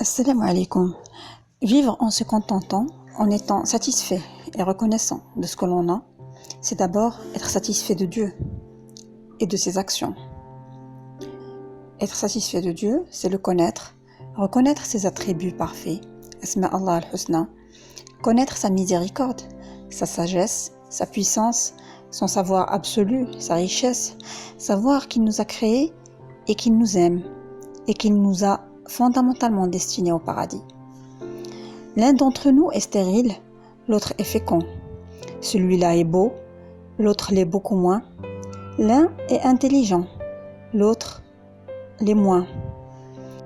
Assalamu alaikum. Vivre en se contentant, en étant satisfait et reconnaissant de ce que l'on a, c'est d'abord être satisfait de Dieu et de ses actions. Être satisfait de Dieu, c'est le connaître, reconnaître ses attributs parfaits, Asma Allah al-Husna, connaître sa miséricorde, sa sagesse, sa puissance, son savoir absolu, sa richesse, savoir qu'il nous a créés et qu'il nous aime et qu'il nous a fondamentalement destinés au paradis. L'un d'entre nous est stérile, l'autre est fécond. Celui-là est beau, l'autre l'est beaucoup moins. L'un est intelligent, l'autre l'est moins.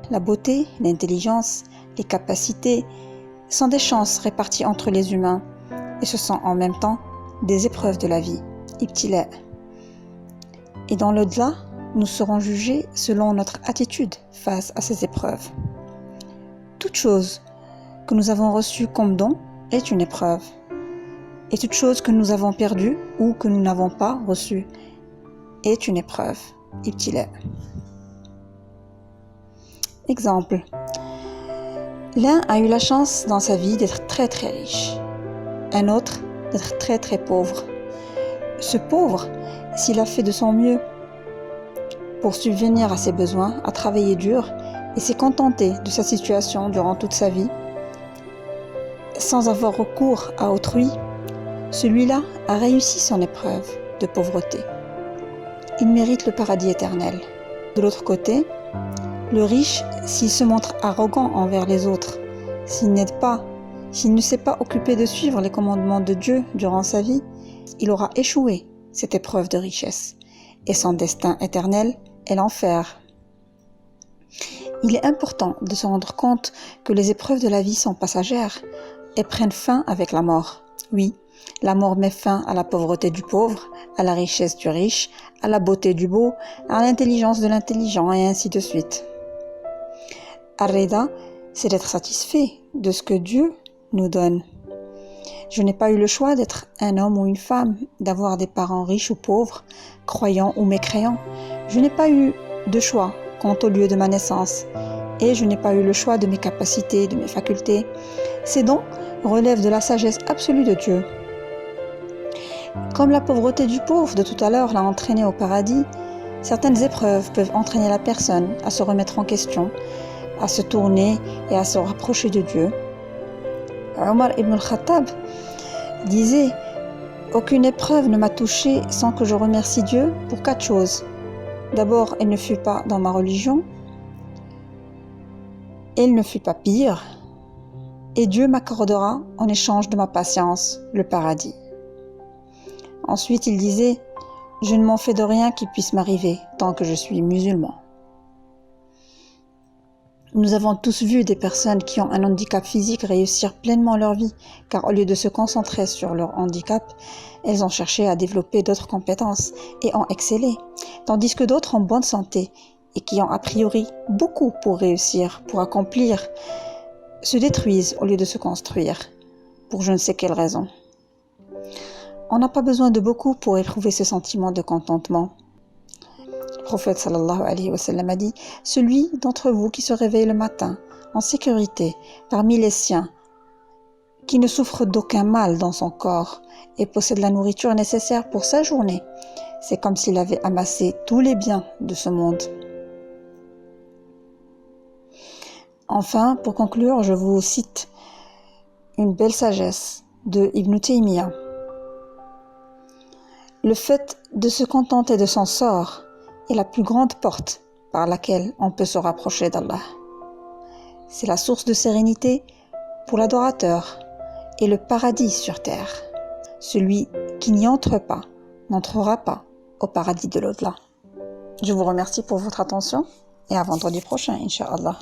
La beauté, l'intelligence, les capacités sont des chances réparties entre les humains et ce sont en même temps des épreuves de la vie, ibtila. Et dans l'au-delà, nous serons jugés selon notre attitude face à ces épreuves. Toute chose que nous avons reçue comme don est une épreuve. Et toute chose que nous avons perdue ou que nous n'avons pas reçue est une épreuve, ibtila. Exemple. L'un a eu la chance dans sa vie d'être très très riche. Un autre d'être très très pauvre. Ce pauvre, s'il a fait de son mieux pour subvenir à ses besoins, a travaillé dur et s'est contenté de sa situation durant toute sa vie, sans avoir recours à autrui, celui-là a réussi son épreuve de pauvreté. Il mérite le paradis éternel. De l'autre côté, le riche, s'il se montre arrogant envers les autres, s'il ne s'est pas occupé de suivre les commandements de Dieu durant sa vie, il aura échoué cette épreuve de richesse et son destin éternel est l'enfer. Il est important de se rendre compte que les épreuves de la vie sont passagères et prennent fin avec la mort. Oui, la mort met fin à la pauvreté du pauvre, à la richesse du riche, à la beauté du beau, à l'intelligence de l'intelligent et ainsi de suite. Ar-Rida, c'est d'être satisfait de ce que Dieu nous donne. Je n'ai pas eu le choix d'être un homme ou une femme, d'avoir des parents riches ou pauvres, croyants ou mécréants. Je n'ai pas eu de choix quant au lieu de ma naissance et je n'ai pas eu le choix de mes capacités, de mes facultés. Ces dons relèvent de la sagesse absolue de Dieu. Comme la pauvreté du pauvre de tout à l'heure l'a entraîné au paradis, certaines épreuves peuvent entraîner la personne à se remettre en question, à se tourner et à se rapprocher de Dieu. Omar ibn al-Khattab disait « Aucune épreuve ne m'a touché sans que je remercie Dieu pour 4 choses. D'abord, elle ne fut pas dans ma religion, elle ne fut pas pire, et Dieu m'accordera en échange de ma patience le paradis. » Ensuite, il disait « Je ne m'en fais de rien qui puisse m'arriver tant que je suis musulman. » Nous avons tous vu des personnes qui ont un handicap physique réussir pleinement leur vie, car au lieu de se concentrer sur leur handicap, elles ont cherché à développer d'autres compétences et ont excellé, tandis que d'autres en bonne santé et qui ont a priori beaucoup pour réussir, pour accomplir, se détruisent au lieu de se construire, pour je ne sais quelle raison. On n'a pas besoin de beaucoup pour éprouver ce sentiment de contentement. Le prophète sallallahu alayhi wa sallam a dit « Celui d'entre vous qui se réveille le matin en sécurité parmi les siens, qui ne souffre d'aucun mal dans son corps et possède la nourriture nécessaire pour sa journée, c'est comme s'il avait amassé tous les biens de ce monde. » Enfin, pour conclure, je vous cite une belle sagesse de Ibn Taymiyyah. Le fait de se contenter de son sort est la plus grande porte par laquelle on peut se rapprocher d'Allah. C'est la source de sérénité pour l'adorateur et le paradis sur terre. Celui qui n'y entre pas n'entrera pas au paradis de l'au-delà. Je vous remercie pour votre attention et à vendredi prochain, Inch'Allah.